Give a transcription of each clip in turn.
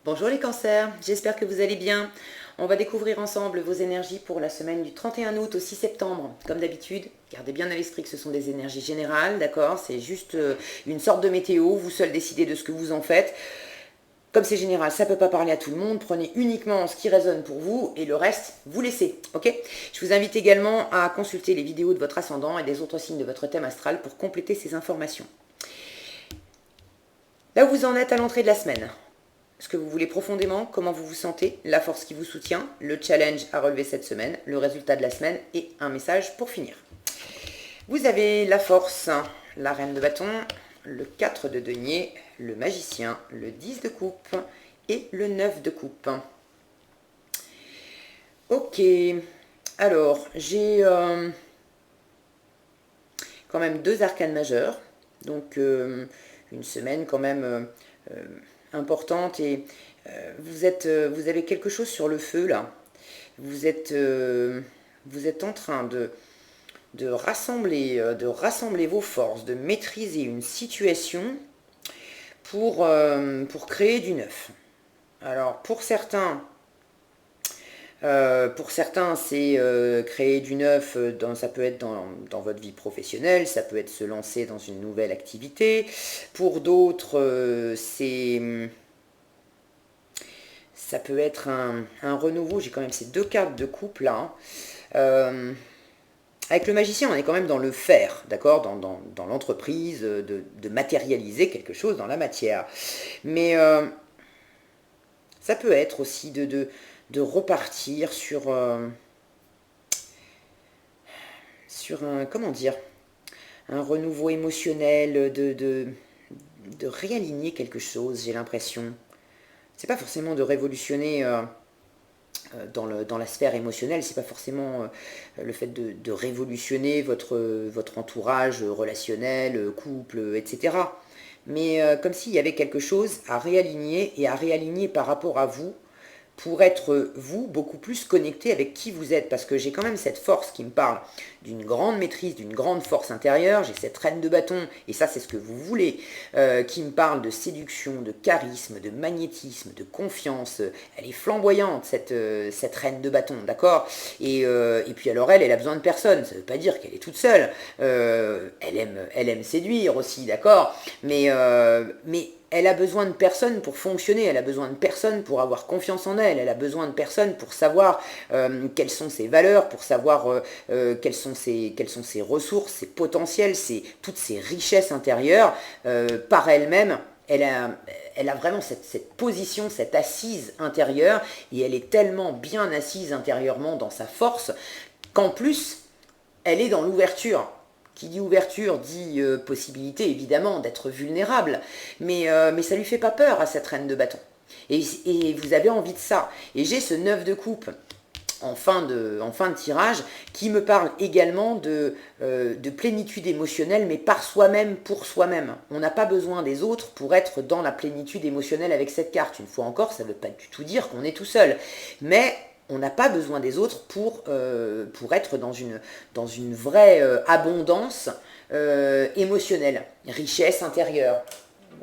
Bonjour les cancers, j'espère que vous allez bien. On va découvrir ensemble vos énergies pour la semaine du 31 août au 6 septembre. Comme d'habitude, gardez bien à l'esprit que ce sont des énergies générales, d'accord? C'est juste une sorte de météo, vous seul décidez de ce que vous en faites. Comme c'est général, ça ne peut pas parler à tout le monde, prenez uniquement ce qui résonne pour vous et le reste, vous laissez, ok? Je vous invite également à consulter les vidéos de votre ascendant et des autres signes de votre thème astral pour compléter ces informations. Là où vous en êtes à l'entrée de la semaine, ce que vous voulez profondément, comment vous vous sentez, la force qui vous soutient, le challenge à relever cette semaine, le résultat de la semaine et un message pour finir. Vous avez la force, la reine de bâton, le 4 de denier, le magicien, le 10 de coupe et le 9 de coupe. Ok, alors j'ai quand même deux arcanes majeures, donc une semaine quand même importante et vous avez quelque chose sur le feu là. Vous êtes en train de rassembler vos forces, de maîtriser une situation pour créer du neuf. Alors pour certains, c'est créer du neuf, ça peut être dans votre vie professionnelle, ça peut être se lancer dans une nouvelle activité. Pour d'autres, ça peut être un renouveau. J'ai quand même ces deux cartes de couple là. Avec le magicien, on est quand même dans le faire, d'accord, dans l'entreprise, de matérialiser quelque chose dans la matière. Mais ça peut être aussi de repartir sur un, comment dire, un renouveau émotionnel, de réaligner quelque chose, j'ai l'impression. C'est pas forcément de révolutionner dans la sphère émotionnelle, c'est pas forcément le fait de révolutionner votre entourage relationnel, couple, etc. Mais comme s'il y avait quelque chose à réaligner et à réaligner par rapport à vous pour être vous beaucoup plus connecté avec qui vous êtes, parce que j'ai quand même cette force qui me parle d'une grande maîtrise, d'une grande force intérieure, j'ai cette reine de bâton, et ça c'est ce que vous voulez, qui me parle de séduction, de charisme, de magnétisme, de confiance, elle est flamboyante cette reine de bâton, d'accord, et puis alors elle a besoin de personne, ça ne veut pas dire qu'elle est toute seule, elle aime séduire aussi, d'accord, mais elle a besoin de personne pour fonctionner, elle a besoin de personne pour avoir confiance en elle, elle a besoin de personne pour savoir quelles sont ses valeurs, pour savoir quelles sont ses ressources, ses potentiels, toutes ses richesses intérieures par elle-même. Elle a vraiment cette position, cette assise intérieure, et elle est tellement bien assise intérieurement dans sa force qu'en plus, elle est dans l'ouverture. Qui dit ouverture dit possibilité évidemment d'être vulnérable, mais ça lui fait pas peur à cette reine de bâton. Et vous avez envie de ça. Et j'ai ce 9 de coupe en fin de tirage qui me parle également de plénitude émotionnelle, mais par soi-même, pour soi-même. On n'a pas besoin des autres pour être dans la plénitude émotionnelle avec cette carte. Une fois encore, ça ne veut pas du tout dire qu'on est tout seul. Mais on n'a pas besoin des autres pour être dans une vraie abondance émotionnelle, richesse intérieure.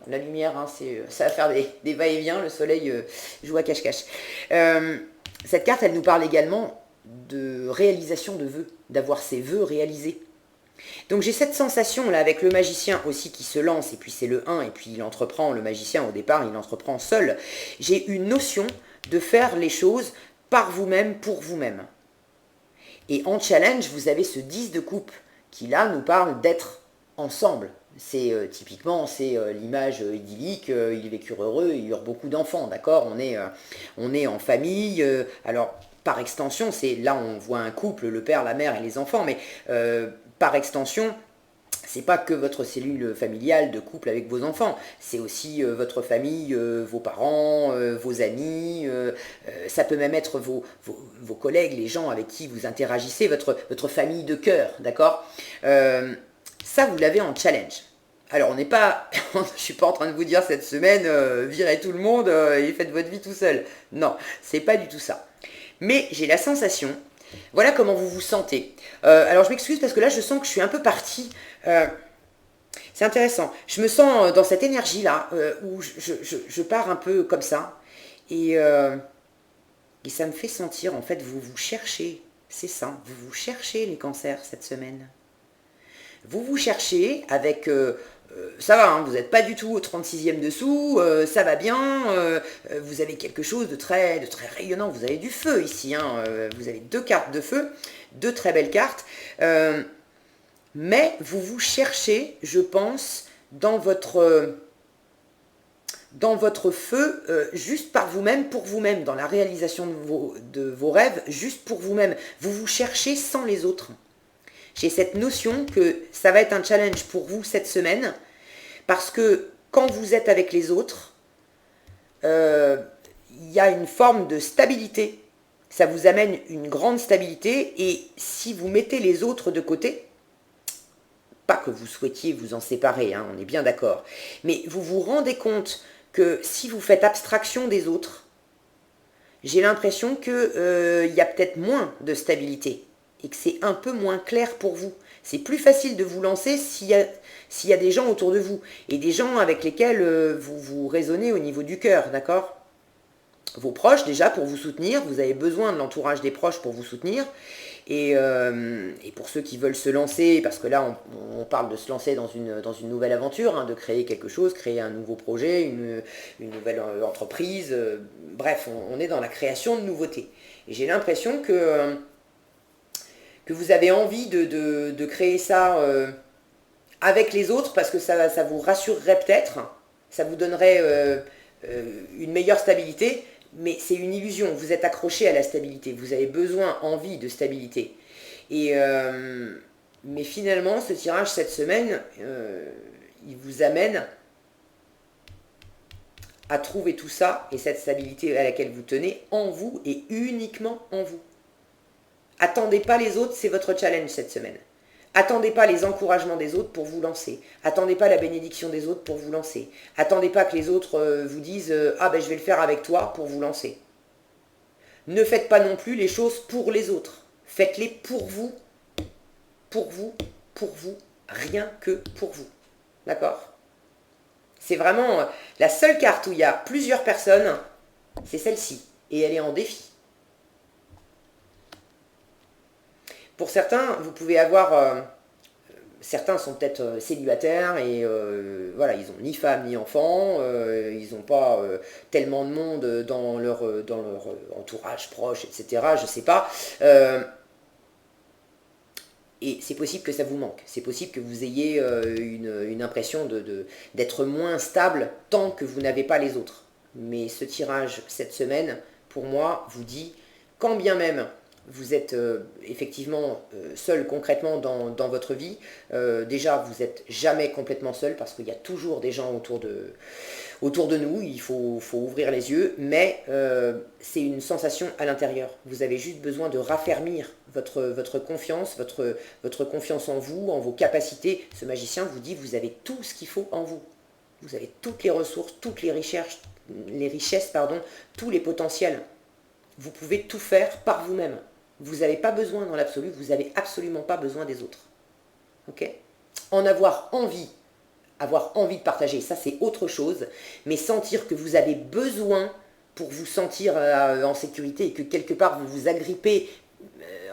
La lumière, hein, ça va faire des va-et-vient, le soleil joue à cache-cache. Cette carte, elle nous parle également de réalisation de vœux, d'avoir ses vœux réalisés. Donc j'ai cette sensation là avec le magicien aussi qui se lance, et puis c'est le 1, et puis il entreprend, le magicien au départ, il entreprend seul. J'ai une notion de faire les choses par vous-même, pour vous-même. Et en challenge, vous avez ce 10 de coupe qui là nous parle d'être ensemble. C'est typiquement, c'est l'image idyllique, ils vécurent heureux, ils eurent beaucoup d'enfants, d'accord, on est en famille, alors par extension, c'est là on voit un couple, le père, la mère et les enfants, mais par extension, c'est pas que votre cellule familiale de couple avec vos enfants, c'est aussi votre famille, vos parents, vos amis, ça peut même être vos collègues, les gens avec qui vous interagissez, votre famille de cœur, d'accord. Ça, vous l'avez en challenge. Alors, on n'est pas, je suis pas en train de vous dire cette semaine, virez tout le monde et faites votre vie tout seul. Non, c'est pas du tout ça. Mais j'ai la sensation, voilà comment vous vous sentez. Alors, je m'excuse parce que là, je sens que je suis un peu partie. C'est intéressant. Je me sens dans cette énergie-là où je pars un peu comme ça. Et ça me fait sentir, en fait, vous vous cherchez. C'est ça, vous vous cherchez les cancers cette semaine. Vous vous cherchez avec... ça va, hein, vous n'êtes pas du tout au 36e dessous, ça va bien, vous avez quelque chose de très rayonnant, vous avez du feu ici, hein, vous avez 2 cartes de feu, 2 très belles cartes, mais vous vous cherchez, je pense, dans votre feu, juste par vous-même, pour vous-même, dans la réalisation de vos rêves, juste pour vous-même. Vous vous cherchez sans les autres. J'ai cette notion que ça va être un challenge pour vous cette semaine, parce que quand vous êtes avec les autres, il y a une forme de stabilité. Ça vous amène une grande stabilité, et si vous mettez les autres de côté, pas que vous souhaitiez vous en séparer, hein, on est bien d'accord, mais vous vous rendez compte que si vous faites abstraction des autres, j'ai l'impression qu'il y a peut-être moins de stabilité et que c'est un peu moins clair pour vous. C'est plus facile de vous lancer s'il y a des gens autour de vous et des gens avec lesquels vous raisonnez au niveau du cœur, d'accord ? Vos proches déjà pour vous soutenir, vous avez besoin de l'entourage des proches pour vous soutenir. Et pour ceux qui veulent se lancer, parce que là on parle de se lancer dans une nouvelle aventure, hein, de créer quelque chose, créer un nouveau projet, une nouvelle entreprise, bref, on est dans la création de nouveautés. Et j'ai l'impression que vous avez envie de créer ça avec les autres, parce que ça vous rassurerait peut-être, ça vous donnerait une meilleure stabilité. Mais c'est une illusion, vous êtes accroché à la stabilité, vous avez besoin, envie de stabilité. Mais finalement, ce tirage cette semaine, il vous amène à trouver tout ça et cette stabilité à laquelle vous tenez en vous et uniquement en vous. Attendez pas les autres, c'est votre challenge cette semaine. Attendez pas les encouragements des autres pour vous lancer. Attendez pas la bénédiction des autres pour vous lancer. Attendez pas que les autres vous disent « Ah ben je vais le faire avec toi » pour vous lancer. Ne faites pas non plus les choses pour les autres. Faites-les pour vous, rien que pour vous. D'accord ? C'est vraiment la seule carte où il y a plusieurs personnes, c'est celle-ci. Et elle est en défi. Pour certains, vous pouvez avoir... certains sont peut-être célibataires et voilà, ils n'ont ni femme ni enfant, ils n'ont pas tellement de monde dans leur entourage proche, etc. Je ne sais pas. Et c'est possible que ça vous manque. C'est possible que vous ayez une impression d'être moins stable tant que vous n'avez pas les autres. Mais ce tirage cette semaine, pour moi, vous dit, quand bien même vous êtes effectivement seul concrètement dans votre vie, déjà vous n'êtes jamais complètement seul parce qu'il y a toujours des gens autour de nous, il faut ouvrir les yeux, mais c'est une sensation à l'intérieur. Vous avez juste besoin de raffermir votre confiance, votre confiance en vous, en vos capacités. Ce magicien vous dit, vous avez tout ce qu'il faut en vous. Vous avez toutes les ressources, toutes les richesses, tous les potentiels. Vous pouvez tout faire par vous-même. Vous n'avez pas besoin dans l'absolu, vous n'avez absolument pas besoin des autres. Ok ? En avoir envie de partager, ça c'est autre chose, mais sentir que vous avez besoin pour vous sentir en sécurité et que quelque part vous vous agrippez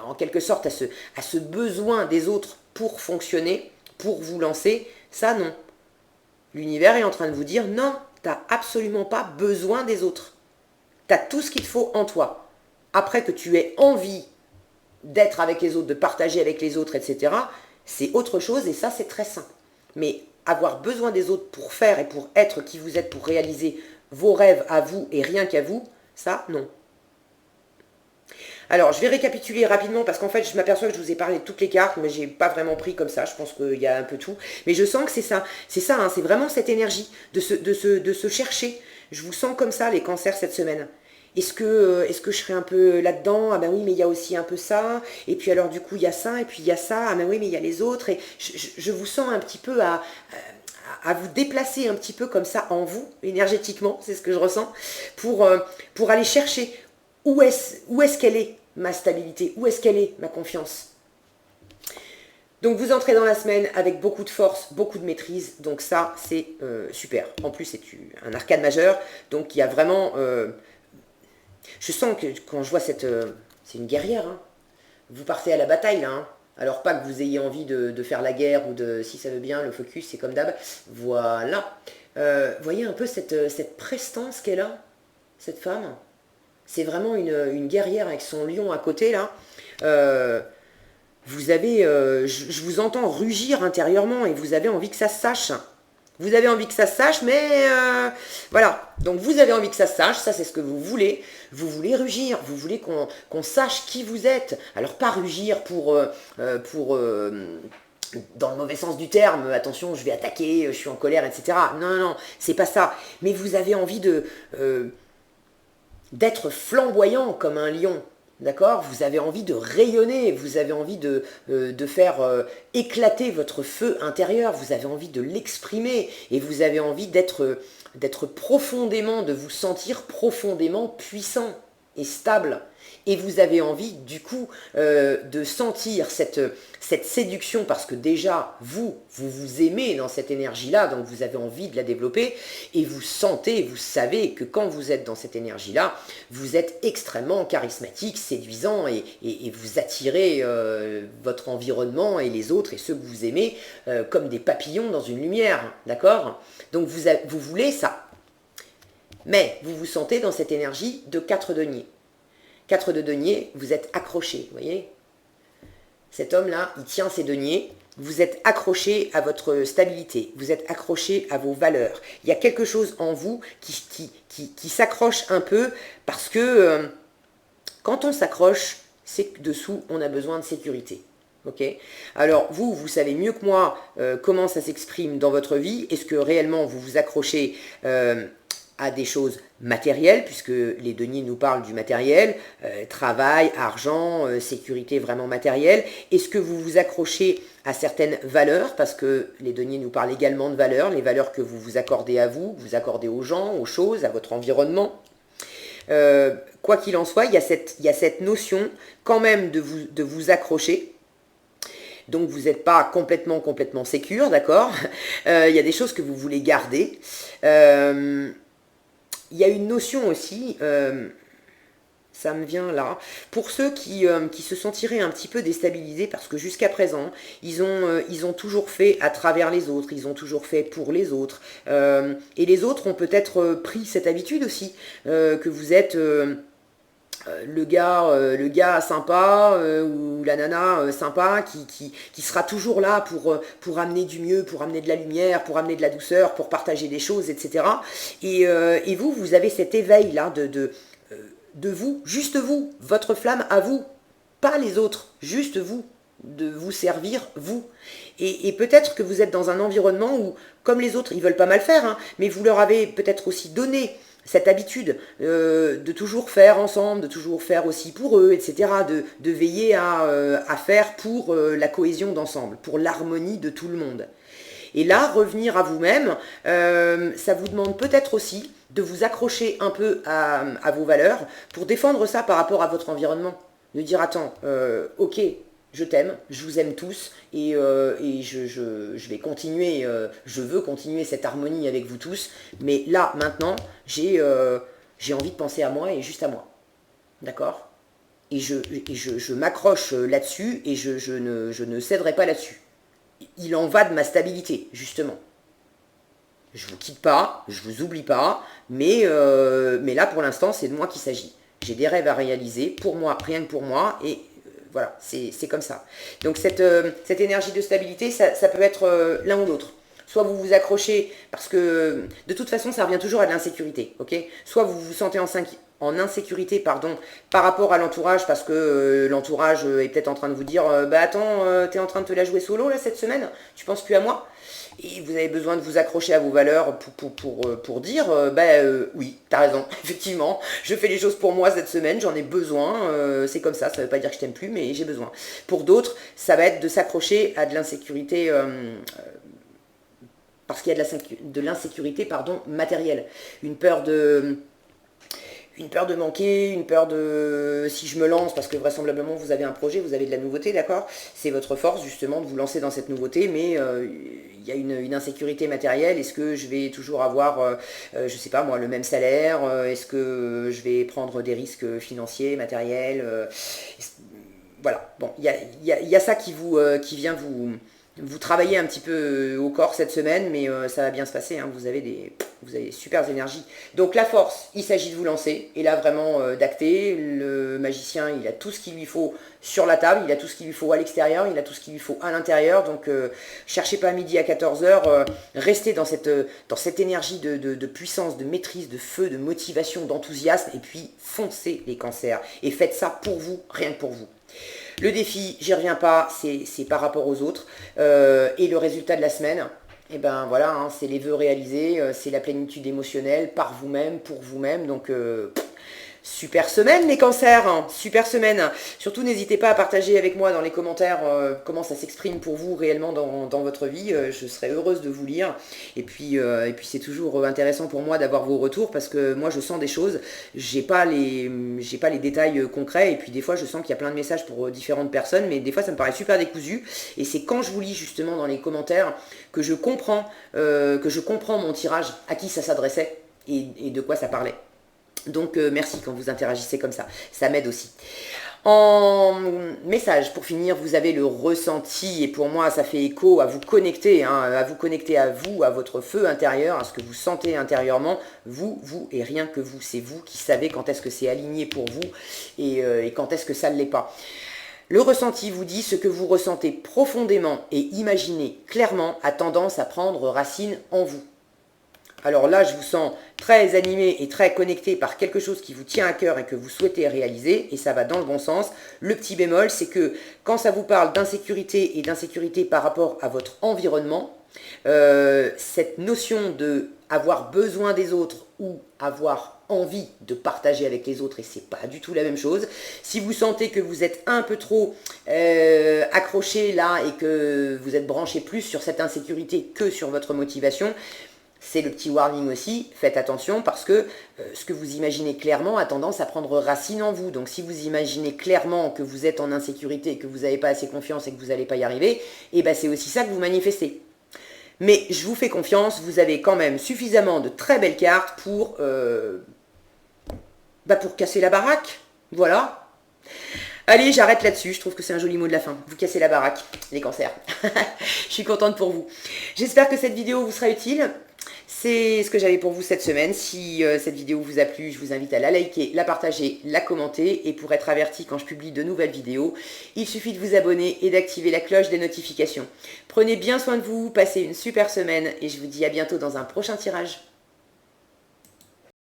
en quelque sorte à ce besoin des autres pour fonctionner, pour vous lancer, ça non. L'univers est en train de vous dire non, tu n'as absolument pas besoin des autres. Tu as tout ce qu'il te faut en toi. Après que tu aies envie d'être avec les autres, de partager avec les autres, etc., c'est autre chose et ça c'est très sain. Mais avoir besoin des autres pour faire et pour être qui vous êtes, pour réaliser vos rêves à vous et rien qu'à vous, ça, non. Alors, je vais récapituler rapidement parce qu'en fait, je m'aperçois que je vous ai parlé de toutes les cartes, mais j'ai pas vraiment pris comme ça. Je pense qu'il y a un peu tout. Mais je sens que c'est ça. C'est ça, hein, c'est vraiment cette énergie de se chercher. Je vous sens comme ça, les cancers, cette semaine. Est-ce que je serai un peu là-dedans? Ah ben oui, mais il y a aussi un peu ça. Et puis alors, du coup, il y a ça, et puis il y a ça. Ah ben oui, mais il y a les autres. Et je vous sens un petit peu à vous déplacer un petit peu comme ça en vous, énergétiquement, c'est ce que je ressens, pour aller chercher où est-ce qu'elle est ma stabilité, où est-ce qu'elle est ma confiance. Donc vous entrez dans la semaine avec beaucoup de force, beaucoup de maîtrise, donc ça c'est super. En plus c'est un arcane majeur, donc il y a vraiment Je sens que quand je vois cette... c'est une guerrière, hein. Vous partez à la bataille, là, hein. Alors pas que vous ayez envie de faire la guerre ou de... Si ça veut bien, le focus, c'est comme d'hab. Voilà. Voyez un peu cette prestance qu'elle a, cette femme. C'est vraiment une guerrière avec son lion à côté, là. Vous avez... je vous entends rugir intérieurement et vous avez envie que ça se sache. Vous avez envie que ça se sache, mais voilà. Donc vous avez envie que ça se sache, ça c'est ce que vous voulez. Vous voulez rugir, vous voulez qu'on sache qui vous êtes. Alors pas rugir dans le mauvais sens du terme, attention, je vais attaquer, je suis en colère, etc. Non, non, non, c'est pas ça. Mais vous avez envie d'être flamboyant comme un lion. D'accord? Vous avez envie de rayonner, vous avez envie de faire éclater votre feu intérieur, vous avez envie de l'exprimer et vous avez envie d'être profondément, de vous sentir profondément puissant et stable. Et vous avez envie, du coup, de sentir cette séduction parce que déjà, vous vous aimez dans cette énergie-là, donc vous avez envie de la développer et vous sentez, vous savez que quand vous êtes dans cette énergie-là, vous êtes extrêmement charismatique, séduisant et vous attirez votre environnement et les autres et ceux que vous aimez comme des papillons dans une lumière, d'accord? Donc vous voulez ça. Mais vous vous sentez dans cette énergie de 4 deniers. 4 de deniers, vous êtes accroché, vous voyez? Cet homme-là, il tient ses deniers, vous êtes accroché à votre stabilité, vous êtes accroché à vos valeurs. Il y a quelque chose en vous qui s'accroche un peu parce que quand on s'accroche, c'est que dessous, on a besoin de sécurité. Okay. Alors vous savez mieux que moi comment ça s'exprime dans votre vie. Est-ce que réellement vous vous accrochez à des choses matérielles, puisque les deniers nous parlent du matériel, travail, argent, sécurité vraiment matérielle. Est-ce que vous vous accrochez à certaines valeurs, parce que les deniers nous parlent également de valeurs, les valeurs que vous vous accordez à vous, vous accordez aux gens, aux choses, à votre environnement. Quoi qu'il en soit, il y a cette notion quand même de vous accrocher. Donc vous n'êtes pas complètement sécure, d'accord? Il y a des choses que vous voulez garder. Il y a une notion aussi, ça me vient là, pour ceux qui se sentiraient un petit peu déstabilisés parce que jusqu'à présent, ils ont toujours fait à travers les autres, ils ont toujours fait pour les autres. Et les autres ont peut-être pris cette habitude aussi, que vous êtes... le gars sympa ou la nana sympa qui sera toujours là pour amener du mieux, pour amener de la lumière, pour amener de la douceur, pour partager des choses, etc. Et vous avez cet éveil-là de vous, juste vous, votre flamme à vous, pas les autres, juste vous, de vous servir, vous. Et peut-être que vous êtes dans un environnement où, comme les autres, ils veulent pas mal faire, hein, mais vous leur avez peut-être aussi donné cette habitude de toujours faire ensemble, de toujours faire aussi pour eux, etc., de veiller à faire pour la cohésion d'ensemble, pour l'harmonie de tout le monde. Et là, revenir à vous-même, ça vous demande peut-être aussi de vous accrocher un peu à vos valeurs pour défendre ça par rapport à votre environnement. De dire, attends, ok, je t'aime, je vous aime tous et je vais continuer, je veux continuer cette harmonie avec vous tous, mais là, maintenant, j'ai envie de penser à moi et juste à moi. D'accord? Et je m'accroche là-dessus et je ne céderai pas là-dessus. Il en va de ma stabilité, justement. Je vous quitte pas, je vous oublie pas, mais là, pour l'instant, c'est de moi qu'il s'agit. J'ai des rêves à réaliser, pour moi, rien que pour moi, et voilà, c'est comme ça. Donc cette énergie de stabilité, ça peut être l'un ou l'autre. Soit vous vous accrochez, parce que de toute façon, ça revient toujours à de l'insécurité, ok? Soit vous vous sentez en insécurité, pardon, par rapport à l'entourage, parce que l'entourage est peut-être en train de vous dire bah attends, t'es en train de te la jouer solo là cette semaine, tu penses plus à moi? Et vous avez besoin de vous accrocher à vos valeurs pour dire oui, t'as raison, effectivement, je fais les choses pour moi cette semaine, j'en ai besoin, c'est comme ça veut pas dire que je t'aime plus, mais j'ai besoin. Pour d'autres, ça va être de s'accrocher à de l'insécurité parce qu'il y a de l'insécurité matérielle, une peur une peur de manquer, une peur de si je me lance, parce que vraisemblablement vous avez un projet, vous avez de la nouveauté, d'accord? C'est votre force justement de vous lancer dans cette nouveauté, mais il y a une insécurité matérielle. Est-ce que je vais toujours avoir, je sais pas moi, le même salaire? Est-ce que je vais prendre des risques financiers, matériels? Voilà, bon, il y a ça qui vient vous travaillez un petit peu au corps cette semaine, mais ça va bien se passer, hein, vous avez des super énergies. Donc la force, il s'agit de vous lancer, et là vraiment d'acter. Le magicien, il a tout ce qu'il lui faut sur la table, il a tout ce qu'il lui faut à l'extérieur, il a tout ce qu'il lui faut à l'intérieur, donc cherchez pas à midi à 14h, restez dans cette énergie de puissance, de maîtrise, de feu, de motivation, d'enthousiasme, et puis foncez les cancers, et faites ça pour vous, rien que pour vous. Le défi, j'y reviens pas, c'est par rapport aux autres. Et le résultat de la semaine, et ben voilà, hein, c'est les vœux réalisés, c'est la plénitude émotionnelle par vous-même, pour vous-même. Donc super semaine les cancers, hein, super semaine. Surtout n'hésitez pas à partager avec moi dans les commentaires comment ça s'exprime pour vous réellement dans votre vie. Je serais heureuse de vous lire. Et puis c'est toujours intéressant pour moi d'avoir vos retours parce que moi je sens des choses. J'ai pas les détails concrets et puis des fois je sens qu'il y a plein de messages pour différentes personnes, mais des fois ça me paraît super décousu. Et c'est quand je vous lis justement dans les commentaires que je comprends mon tirage, à qui ça s'adressait et de quoi ça parlait. Donc merci quand vous interagissez comme ça m'aide aussi. En message, pour finir, vous avez le ressenti, et pour moi ça fait écho à vous connecter, hein, à vous, à votre feu intérieur, à ce que vous sentez intérieurement, vous et rien que vous, c'est vous qui savez quand est-ce que c'est aligné pour vous et quand est-ce que ça ne l'est pas. Le ressenti vous dit ce que vous ressentez profondément et imaginez clairement a tendance à prendre racine en vous. Alors là, je vous sens très animé et très connecté par quelque chose qui vous tient à cœur et que vous souhaitez réaliser, et ça va dans le bon sens. Le petit bémol, c'est que quand ça vous parle d'insécurité et d'insécurité par rapport à votre environnement, cette notion de avoir besoin des autres ou avoir envie de partager avec les autres, et c'est pas du tout la même chose. Si vous sentez que vous êtes un peu trop accroché là et que vous êtes branché plus sur cette insécurité que sur votre motivation, c'est le petit warning aussi, faites attention parce que ce que vous imaginez clairement a tendance à prendre racine en vous. Donc si vous imaginez clairement que vous êtes en insécurité, que vous n'avez pas assez confiance et que vous n'allez pas y arriver, et ben c'est aussi ça que vous manifestez. Mais je vous fais confiance, vous avez quand même suffisamment de très belles cartes pour casser la baraque. Voilà. Allez, j'arrête là-dessus, je trouve que c'est un joli mot de la fin. Vous cassez la baraque, les cancers. Je suis contente pour vous. J'espère que cette vidéo vous sera utile. C'est ce que j'avais pour vous cette semaine. Si cette vidéo vous a plu, je vous invite à la liker, la partager, la commenter. Et pour être averti quand je publie de nouvelles vidéos, il suffit de vous abonner et d'activer la cloche des notifications. Prenez bien soin de vous, passez une super semaine et je vous dis à bientôt dans un prochain tirage.